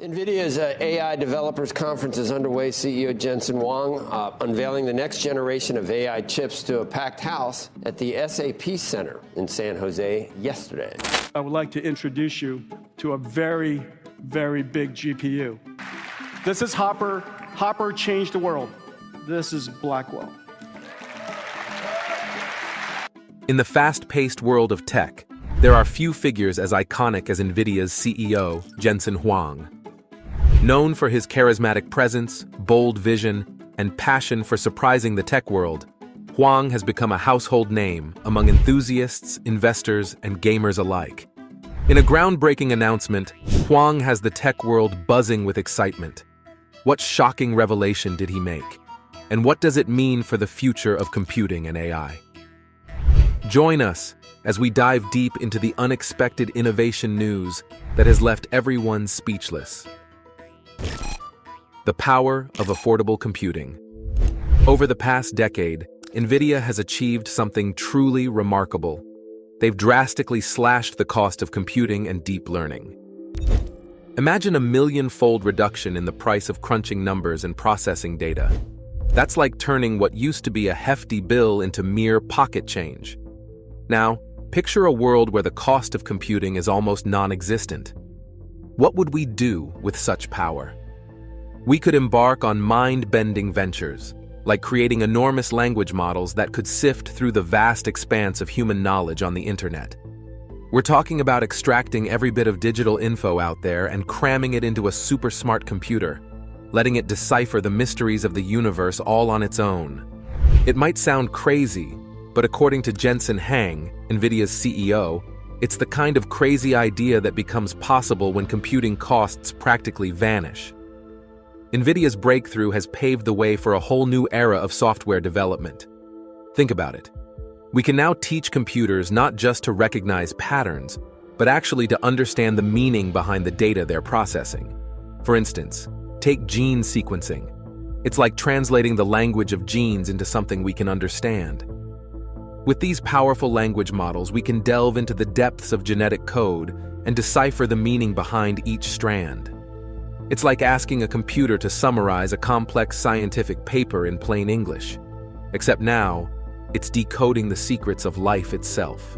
NVIDIA's AI Developers Conference is underway. CEO Jensen Huang unveiling the next generation of AI chips to a packed house at the SAP Center in San Jose yesterday. I would like to introduce you to a very, very big GPU. This is Hopper. Hopper changed the world. This is Blackwell. In the fast-paced world of tech, there are few figures as iconic as NVIDIA's CEO, Jensen Huang. Known for his charismatic presence, bold vision, and passion for surprising the tech world, Huang has become a household name among enthusiasts, investors, and gamers alike. In a groundbreaking announcement, Huang has the tech world buzzing with excitement. What shocking revelation did he make? And what does it mean for the future of computing and AI? Join us as we dive deep into the unexpected innovation news that has left everyone speechless. The power of affordable computing. Over the past decade, NVIDIA has achieved something truly remarkable. They've drastically slashed the cost of computing and deep learning. Imagine a million-fold reduction in the price of crunching numbers and processing data. That's like turning what used to be a hefty bill into mere pocket change. Now, picture a world where the cost of computing is almost non-existent. What would we do with such power? We could embark on mind-bending ventures, like creating enormous language models that could sift through the vast expanse of human knowledge on the internet. We're talking about extracting every bit of digital info out there and cramming it into a super smart computer, letting it decipher the mysteries of the universe all on its own. It might sound crazy, but according to Jensen Huang, NVIDIA's CEO, it's the kind of crazy idea that becomes possible when computing costs practically vanish. NVIDIA's breakthrough has paved the way for a whole new era of software development. Think about it. We can now teach computers not just to recognize patterns, but actually to understand the meaning behind the data they're processing. For instance, take gene sequencing. It's like translating the language of genes into something we can understand. With these powerful language models, we can delve into the depths of genetic code and decipher the meaning behind each strand. It's like asking a computer to summarize a complex scientific paper in plain English. Except now, it's decoding the secrets of life itself.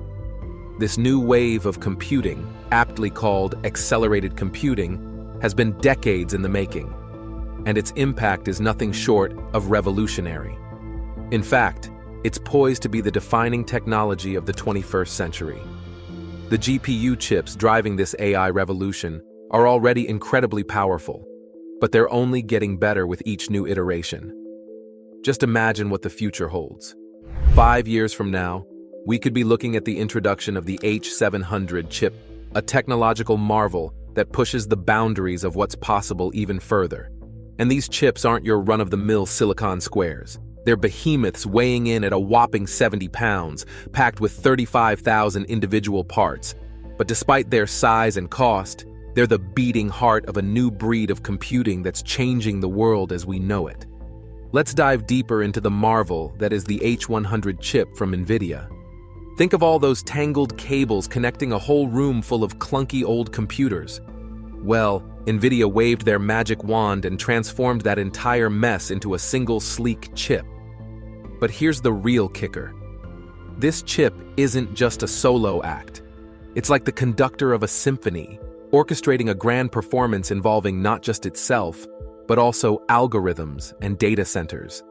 This new wave of computing, aptly called accelerated computing, has been decades in the making, and its impact is nothing short of revolutionary. In fact, it's poised to be the defining technology of the 21st century. The GPU chips driving this AI revolution are already incredibly powerful, but they're only getting better with each new iteration. Just imagine what the future holds. 5 years from now, we could be looking at the introduction of the H700 chip, a technological marvel that pushes the boundaries of what's possible even further. And these chips aren't your run-of-the-mill silicon squares. They're behemoths weighing in at a whopping 70 pounds, packed with 35,000 individual parts. But despite their size and cost, they're the beating heart of a new breed of computing that's changing the world as we know it. Let's dive deeper into the marvel that is the H100 chip from NVIDIA. Think of all those tangled cables connecting a whole room full of clunky old computers. Well, NVIDIA waved their magic wand and transformed that entire mess into a single sleek chip. But here's the real kicker. This chip isn't just a solo act. It's like the conductor of a symphony, orchestrating a grand performance involving not just itself, but also algorithms and data centers.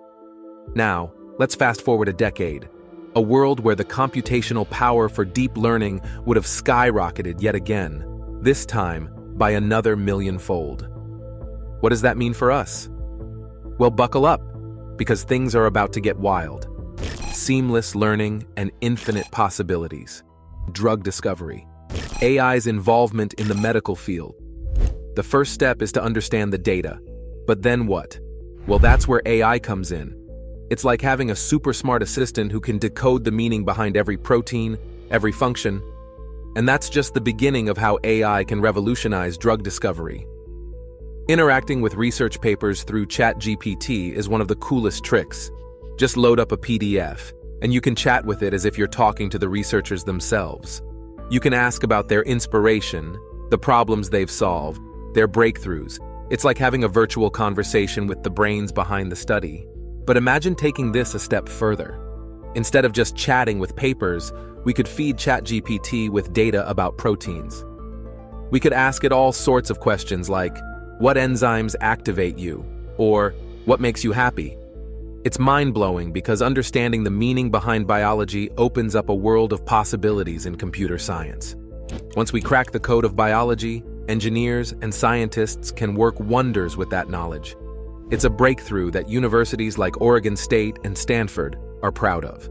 Now, let's fast forward a decade, a world where the computational power for deep learning would have skyrocketed yet again, this time by another millionfold. What does that mean for us? Well, buckle up, because things are about to get wild. Seamless learning and infinite possibilities. Drug discovery. AI's involvement in the medical field. The first step is to understand the data. But then what? Well, that's where AI comes in. It's like having a super smart assistant who can decode the meaning behind every protein, every function. And that's just the beginning of how AI can revolutionize drug discovery. Interacting with research papers through ChatGPT is one of the coolest tricks. Just load up a PDF, and you can chat with it as if you're talking to the researchers themselves. You can ask about their inspiration, the problems they've solved, They're breakthroughs. It's like having a virtual conversation with the brains behind the study. But imagine taking this a step further. Instead of just chatting with papers, we could feed ChatGPT with data about proteins. We could ask it all sorts of questions like, what enzymes activate you? Or, what makes you happy? It's mind-blowing because understanding the meaning behind biology opens up a world of possibilities in computer science. Once we crack the code of biology, engineers and scientists can work wonders with that knowledge. It's a breakthrough that universities like Oregon State and Stanford are proud of.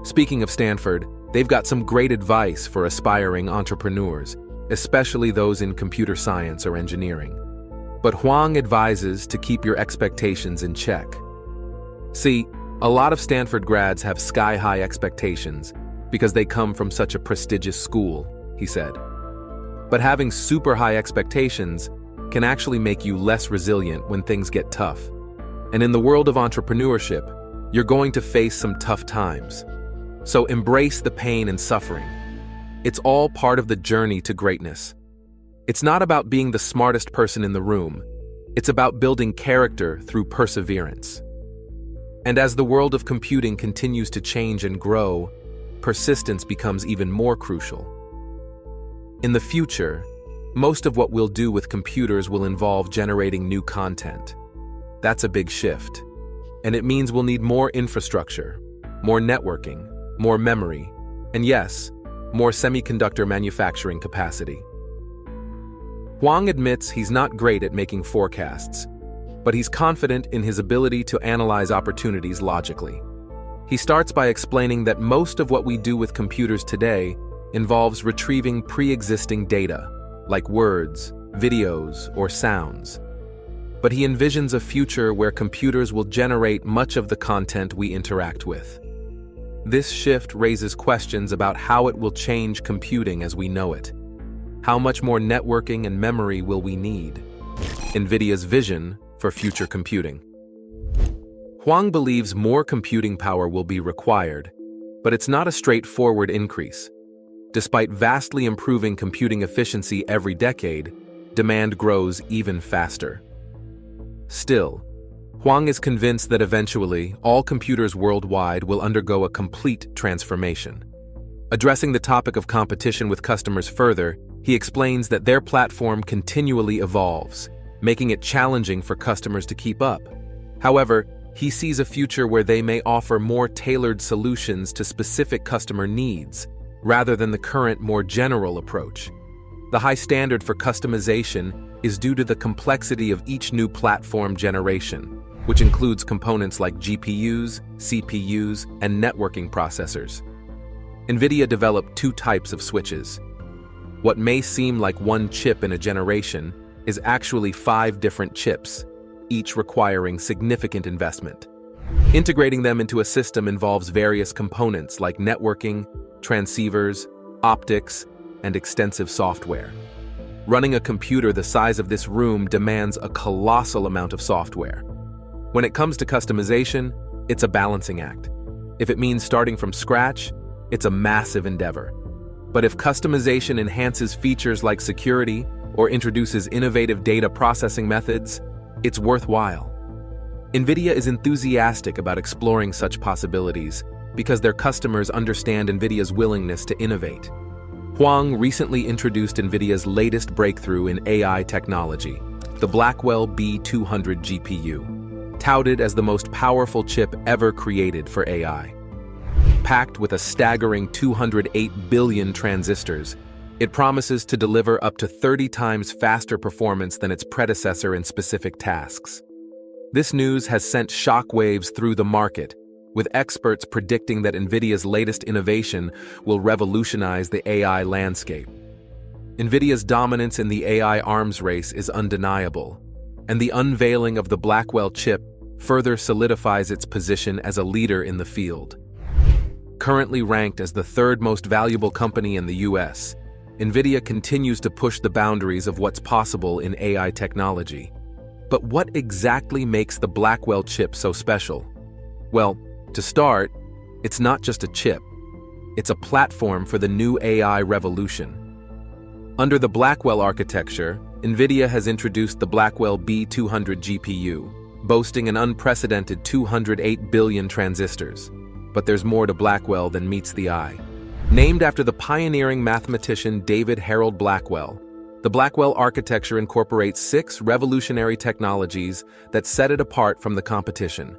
Speaking of Stanford, they've got some great advice for aspiring entrepreneurs, especially those in computer science or engineering. But Huang advises to keep your expectations in check. See, a lot of Stanford grads have sky-high expectations because they come from such a prestigious school, he said. But having super high expectations can actually make you less resilient when things get tough. And in the world of entrepreneurship, you're going to face some tough times. So embrace the pain and suffering. It's all part of the journey to greatness. It's not about being the smartest person in the room. It's about building character through perseverance. And as the world of computing continues to change and grow, persistence becomes even more crucial. In the future, most of what we'll do with computers will involve generating new content. That's a big shift. And it means we'll need more infrastructure, more networking, more memory, and yes, more semiconductor manufacturing capacity. Huang admits he's not great at making forecasts, but he's confident in his ability to analyze opportunities logically. He starts by explaining that most of what we do with computers today involves retrieving pre-existing data, like words, videos, or sounds. But he envisions a future where computers will generate much of the content we interact with. This shift raises questions about how it will change computing as we know it. How much more networking and memory will we need? NVIDIA's vision for future computing. Huang believes more computing power will be required, but it's not a straightforward increase. Despite vastly improving computing efficiency every decade, demand grows even faster. Still, Huang is convinced that eventually all computers worldwide will undergo a complete transformation. Addressing the topic of competition with customers further, he explains that their platform continually evolves, making it challenging for customers to keep up. However, he sees a future where they may offer more tailored solutions to specific customer needs, rather than the current, more general approach. The high standard for customization is due to the complexity of each new platform generation, which includes components like GPUs, CPUs, and networking processors. NVIDIA developed two types of switches. What may seem like one chip in a generation is actually 5 different chips, each requiring significant investment. Integrating them into a system involves various components like networking, transceivers, optics, and extensive software. Running a computer the size of this room demands a colossal amount of software. When it comes to customization, it's a balancing act. If it means starting from scratch, it's a massive endeavor. But if customization enhances features like security or introduces innovative data processing methods, it's worthwhile. NVIDIA is enthusiastic about exploring such possibilities because their customers understand NVIDIA's willingness to innovate. Huang recently introduced NVIDIA's latest breakthrough in AI technology, the Blackwell B200 GPU, touted as the most powerful chip ever created for AI. Packed with a staggering 208 billion transistors, it promises to deliver up to 30 times faster performance than its predecessor in specific tasks. This news has sent shockwaves through the market, with experts predicting that NVIDIA's latest innovation will revolutionize the AI landscape. NVIDIA's dominance in the AI arms race is undeniable, and the unveiling of the Blackwell chip further solidifies its position as a leader in the field. Currently ranked as the 3rd most valuable company in the US, NVIDIA continues to push the boundaries of what's possible in AI technology. But what exactly makes the Blackwell chip so special? Well, to start, it's not just a chip. It's a platform for the new AI revolution. Under the Blackwell architecture, NVIDIA has introduced the Blackwell B200 GPU, boasting an unprecedented 208 billion transistors. But there's more to Blackwell than meets the eye. Named after the pioneering mathematician David Harold Blackwell, the Blackwell architecture incorporates 6 revolutionary technologies that set it apart from the competition.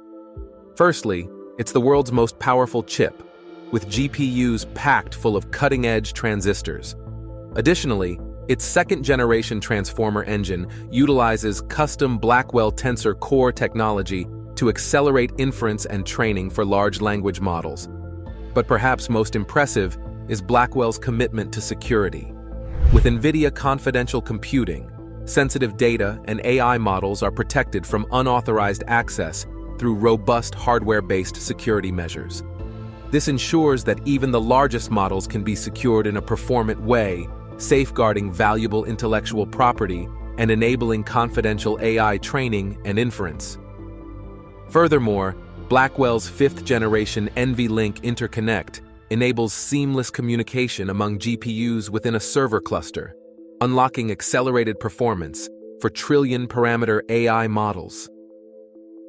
Firstly, it's the world's most powerful chip, with GPUs packed full of cutting-edge transistors. Additionally, its second-generation transformer engine utilizes custom Blackwell Tensor Core technology to accelerate inference and training for large language models. But perhaps most impressive is Blackwell's commitment to security. With NVIDIA confidential computing, sensitive data and AI models are protected from unauthorized access through robust hardware-based security measures. This ensures that even the largest models can be secured in a performant way, safeguarding valuable intellectual property and enabling confidential AI training and inference. Furthermore, Blackwell's 5th-generation NVLink interconnect enables seamless communication among GPUs within a server cluster, unlocking accelerated performance for trillion-parameter AI models.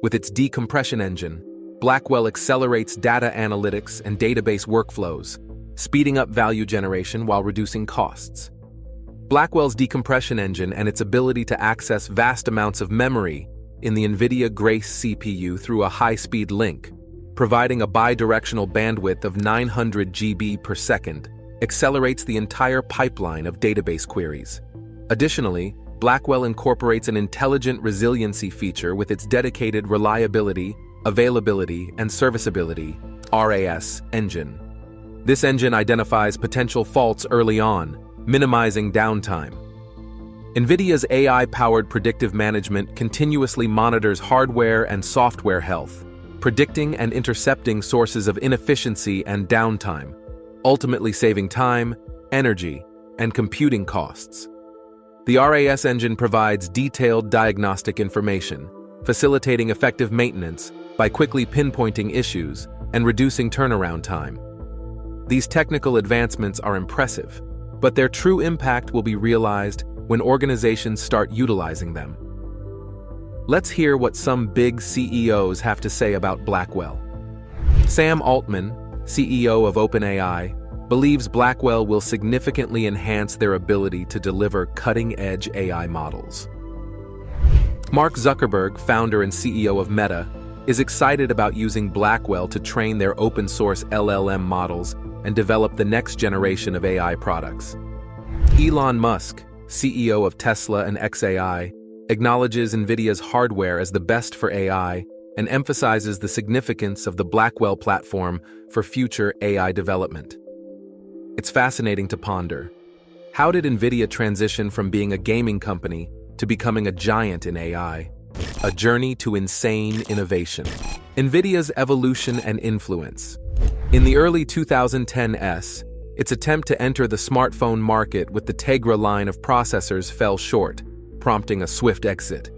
With its decompression engine, Blackwell accelerates data analytics and database workflows, speeding up value generation while reducing costs. Blackwell's decompression engine and its ability to access vast amounts of memory in the NVIDIA Grace CPU through a high-speed link, providing a bidirectional bandwidth of 900 GB per second, accelerates the entire pipeline of database queries. Additionally, Blackwell incorporates an intelligent resiliency feature with its dedicated reliability, availability, and serviceability (RAS) engine. This engine identifies potential faults early on, minimizing downtime. NVIDIA's AI-powered predictive management continuously monitors hardware and software health, predicting and intercepting sources of inefficiency and downtime, ultimately saving time, energy, and computing costs. The RAS engine provides detailed diagnostic information, facilitating effective maintenance by quickly pinpointing issues and reducing turnaround time. These technical advancements are impressive, but their true impact will be realized when organizations start utilizing them. Let's hear what some big CEOs have to say about Blackwell. Sam Altman, CEO of OpenAI, believes Blackwell will significantly enhance their ability to deliver cutting-edge AI models. Mark Zuckerberg, founder and CEO of Meta, is excited about using Blackwell to train their open-source LLM models and develop the next generation of AI products. Elon Musk, CEO of Tesla and xAI, acknowledges NVIDIA's hardware as the best for AI and emphasizes the significance of the Blackwell platform for future AI development. It's fascinating to ponder. How did NVIDIA transition from being a gaming company to becoming a giant in AI? A journey to insane innovation. NVIDIA's evolution and influence. In the early 2010s, its attempt to enter the smartphone market with the Tegra line of processors fell short, prompting a swift exit.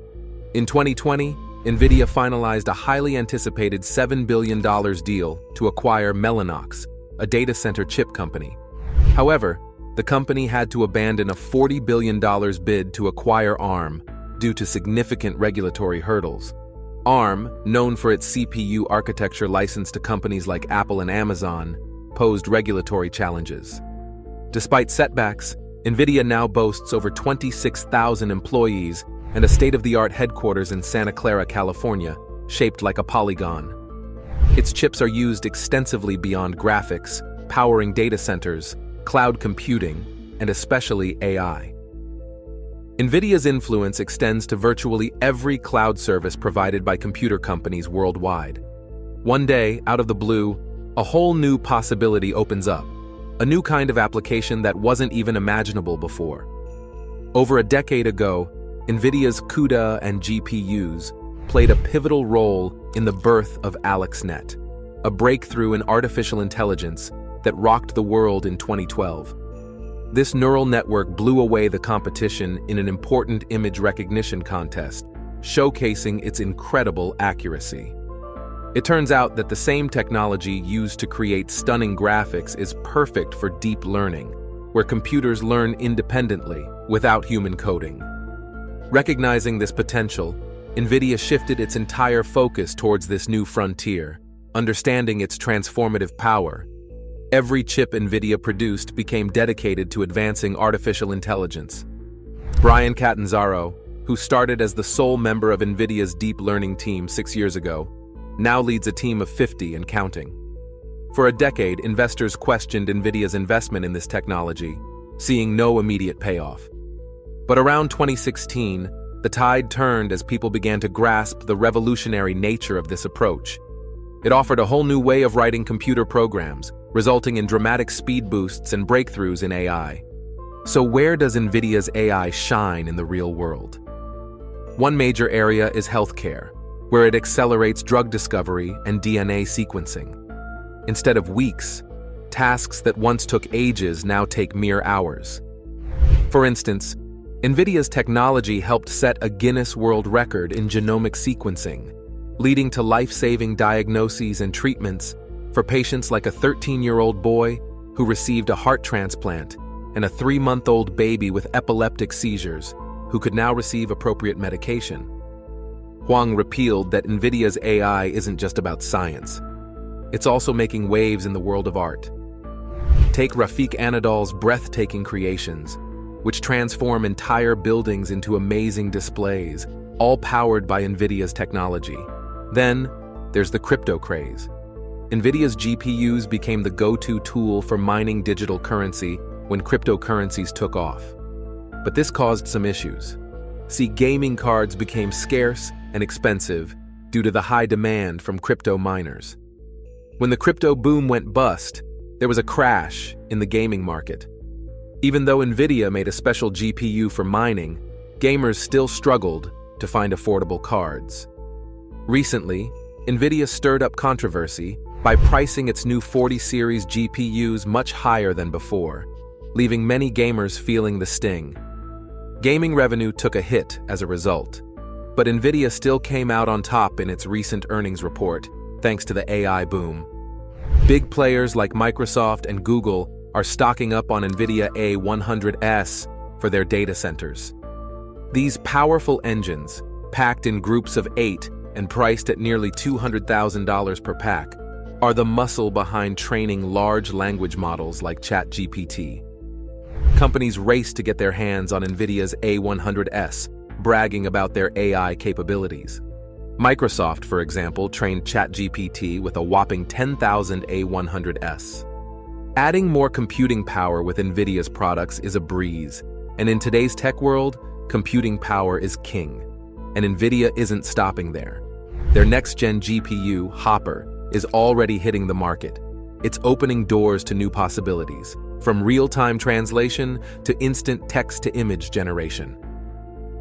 In 2020, NVIDIA finalized a highly anticipated $7 billion deal to acquire Mellanox, a data center chip company. However, the company had to abandon a $40 billion bid to acquire ARM due to significant regulatory hurdles. ARM, known for its CPU architecture licensed to companies like Apple and Amazon, posed regulatory challenges. Despite setbacks, NVIDIA now boasts over 26,000 employees and a state-of-the-art headquarters in Santa Clara, California, shaped like a polygon. Its chips are used extensively beyond graphics, powering data centers, cloud computing, and especially AI. NVIDIA's influence extends to virtually every cloud service provided by computer companies worldwide. One day, out of the blue, a whole new possibility opens up, a new kind of application that wasn't even imaginable before. Over a decade ago, NVIDIA's CUDA and GPUs played a pivotal role in the birth of AlexNet, a breakthrough in artificial intelligence that rocked the world in 2012. This neural network blew away the competition in an important image recognition contest, showcasing its incredible accuracy. It turns out that the same technology used to create stunning graphics is perfect for deep learning, where computers learn independently without human coding. Recognizing this potential, NVIDIA shifted its entire focus towards this new frontier, understanding its transformative power. Every chip NVIDIA produced became dedicated to advancing artificial intelligence. Brian Catanzaro, who started as the sole member of NVIDIA's deep learning team 6 years ago, now leads a team of 50 and counting. For a decade, investors questioned NVIDIA's investment in this technology, seeing no immediate payoff. But around 2016, the tide turned as people began to grasp the revolutionary nature of this approach. It offered a whole new way of writing computer programs, resulting in dramatic speed boosts and breakthroughs in AI. So where does NVIDIA's AI shine in the real world? One major area is healthcare, where it accelerates drug discovery and DNA sequencing. Instead of weeks, tasks that once took ages now take mere hours. For instance, NVIDIA's technology helped set a Guinness World Record in genomic sequencing, leading to life-saving diagnoses and treatments for patients like a 13-year-old boy who received a heart transplant and a 3-month-old baby with epileptic seizures who could now receive appropriate medication. Huang repealed that NVIDIA's AI isn't just about science. It's also making waves in the world of art. Take Rafiq Anadol's breathtaking creations, which transform entire buildings into amazing displays, all powered by NVIDIA's technology. Then, there's the crypto craze. NVIDIA's GPUs became the go-to tool for mining digital currency when cryptocurrencies took off. But this caused some issues. See, gaming cards became scarce and expensive due to the high demand from crypto miners. When the crypto boom went bust, there was a crash in the gaming market. Even though NVIDIA made a special GPU for mining, gamers still struggled to find affordable cards. Recently, NVIDIA stirred up controversy by pricing its new 40 series GPUs much higher than before, leaving many gamers feeling the sting. Gaming revenue took a hit as a result, but NVIDIA still came out on top in its recent earnings report, thanks to the AI boom. Big players like Microsoft and Google are stocking up on NVIDIA A100S for their data centers. These powerful engines, packed in groups of 8 and priced at nearly $200,000 per pack, are the muscle behind training large language models like ChatGPT. Companies race to get their hands on NVIDIA's A100S, bragging about their AI capabilities. Microsoft, for example, trained ChatGPT with a whopping 10,000 A100S. Adding more computing power with NVIDIA's products is a breeze, and in today's tech world, computing power is king. And NVIDIA isn't stopping there. Their next-gen GPU, Hopper, is already hitting the market. It's opening doors to new possibilities, from real-time translation to instant text-to-image generation.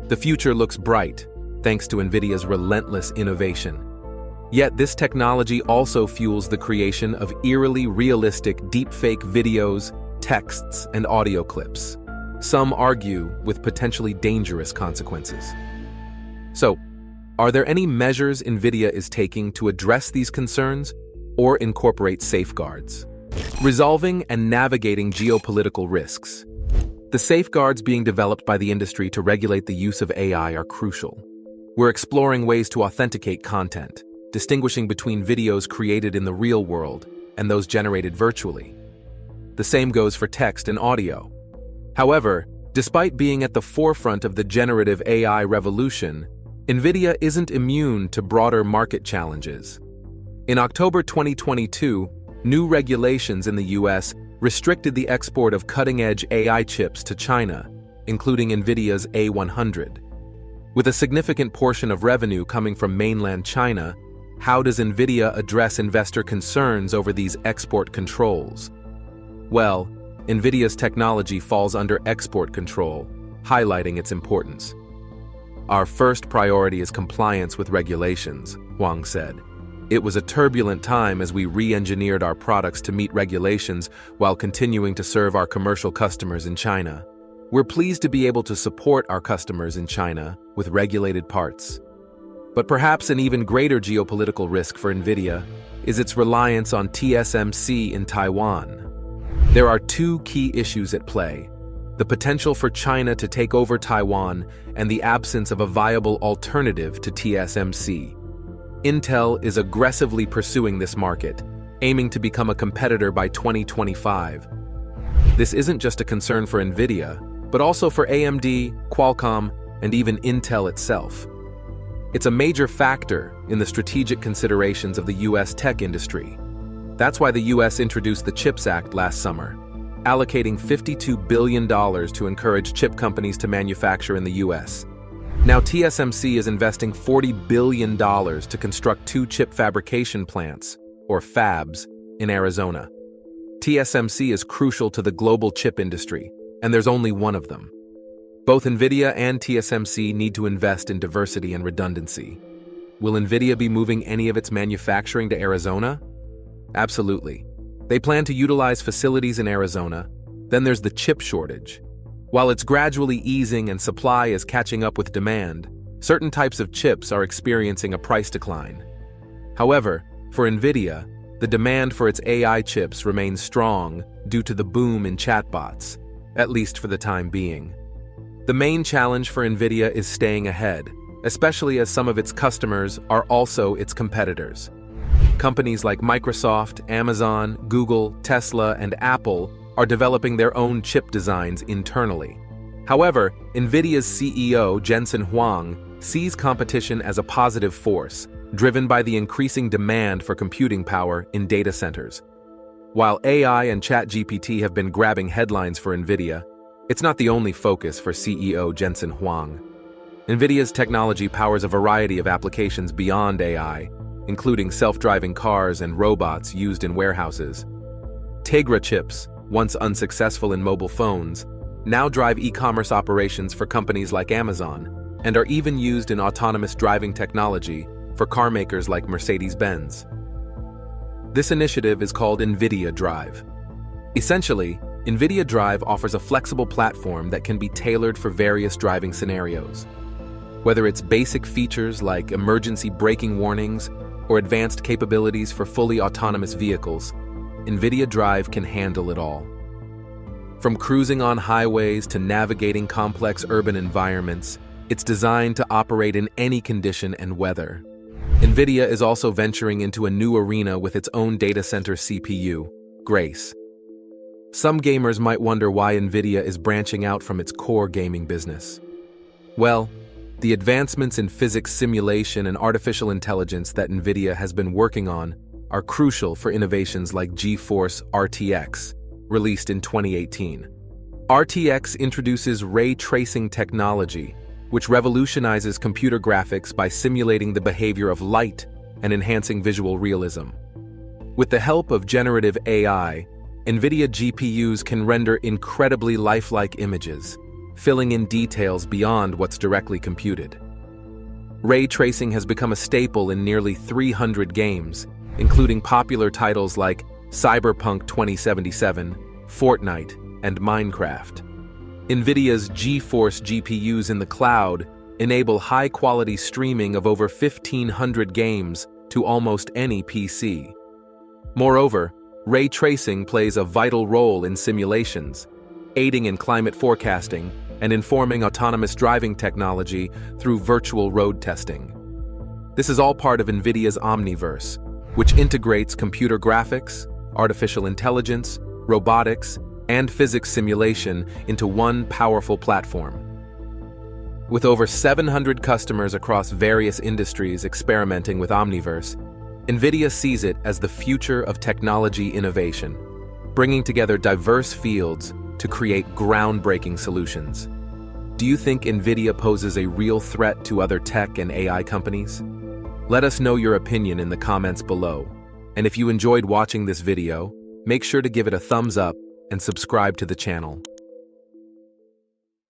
The future looks bright, thanks to NVIDIA's relentless innovation. Yet this technology also fuels the creation of eerily realistic deepfake videos, texts, and audio clips. Some argue with potentially dangerous consequences. So, are there any measures NVIDIA is taking to address these concerns or incorporate safeguards? Resolving and navigating geopolitical risks. The safeguards being developed by the industry to regulate the use of AI are crucial. We're exploring ways to authenticate content, distinguishing between videos created in the real world and those generated virtually. The same goes for text and audio. However, despite being at the forefront of the generative AI revolution, NVIDIA isn't immune to broader market challenges. In October 2022, new regulations in the US restricted the export of cutting-edge AI chips to China, including NVIDIA's A100. With a significant portion of revenue coming from mainland China, how does NVIDIA address investor concerns over these export controls? Well, NVIDIA's technology falls under export control, highlighting its importance. Our first priority is compliance with regulations, Huang said. It was a turbulent time as we re-engineered our products to meet regulations while continuing to serve our commercial customers in China. We're pleased to be able to support our customers in China with regulated parts. But perhaps an even greater geopolitical risk for NVIDIA is its reliance on TSMC in Taiwan. There are two key issues at play. the potential for China to take over Taiwan, and the absence of a viable alternative to TSMC. Intel is aggressively pursuing this market, aiming to become a competitor by 2025. This isn't just a concern for NVIDIA, but also for AMD, Qualcomm, and even Intel itself. It's a major factor in the strategic considerations of the U.S. tech industry. That's why the U.S. introduced the CHIPS Act last summer, allocating $52 billion to encourage chip companies to manufacture in the U.S. Now TSMC is investing $40 billion to construct 2 chip fabrication plants, or fabs, in Arizona. TSMC is crucial to the global chip industry, and there's only one of them. Both NVIDIA and TSMC need to invest in diversity and redundancy. Will NVIDIA be moving any of its manufacturing to Arizona? Absolutely. They plan to utilize facilities in Arizona. Then there's the chip shortage. While it's gradually easing and supply is catching up with demand, certain types of chips are experiencing a price decline. However, for NVIDIA, the demand for its AI chips remains strong due to the boom in chatbots, at least for the time being. The main challenge for NVIDIA is staying ahead, especially as some of its customers are also its competitors. Companies like Microsoft, Amazon, Google, Tesla, and Apple are developing their own chip designs internally. However, NVIDIA's CEO Jensen Huang sees competition as a positive force, driven by the increasing demand for computing power in data centers. While AI and ChatGPT have been grabbing headlines for NVIDIA, it's not the only focus for CEO Jensen Huang. NVIDIA's technology powers a variety of applications beyond AI, including self-driving cars and robots used in warehouses. Tegra chips, once unsuccessful in mobile phones, now drive e-commerce operations for companies like Amazon, and are even used in autonomous driving technology for car makers like Mercedes-Benz. This initiative is called NVIDIA Drive. Essentially, NVIDIA Drive offers a flexible platform that can be tailored for various driving scenarios. Whether it's basic features like emergency braking warnings or advanced capabilities for fully autonomous vehicles, NVIDIA Drive can handle it all. From cruising on highways to navigating complex urban environments, it's designed to operate in any condition and weather. NVIDIA is also venturing into a new arena with its own data center CPU, Grace. Some gamers might wonder why NVIDIA is branching out from its core gaming business. Well, the advancements in physics simulation and artificial intelligence that NVIDIA has been working on are crucial for innovations like GeForce RTX, released in 2018. RTX introduces ray tracing technology, which revolutionizes computer graphics by simulating the behavior of light and enhancing visual realism. With the help of generative AI, NVIDIA GPUs can render incredibly lifelike images, filling in details beyond what's directly computed. Ray tracing has become a staple in nearly 300 games, including popular titles like Cyberpunk 2077, Fortnite, and Minecraft. NVIDIA's GeForce GPUs in the cloud enable high-quality streaming of over 1,500 games to almost any PC. Moreover, ray tracing plays a vital role in simulations, aiding in climate forecasting and informing autonomous driving technology through virtual road testing. This is all part of NVIDIA's Omniverse, which integrates computer graphics, artificial intelligence, robotics, and physics simulation into one powerful platform. With over 700 customers across various industries experimenting with Omniverse, NVIDIA sees it as the future of technology innovation, bringing together diverse fields to create groundbreaking solutions. Do you think NVIDIA poses a real threat to other tech and AI companies? Let us know your opinion in the comments below. And if you enjoyed watching this video, make sure to give it a thumbs up and subscribe to the channel.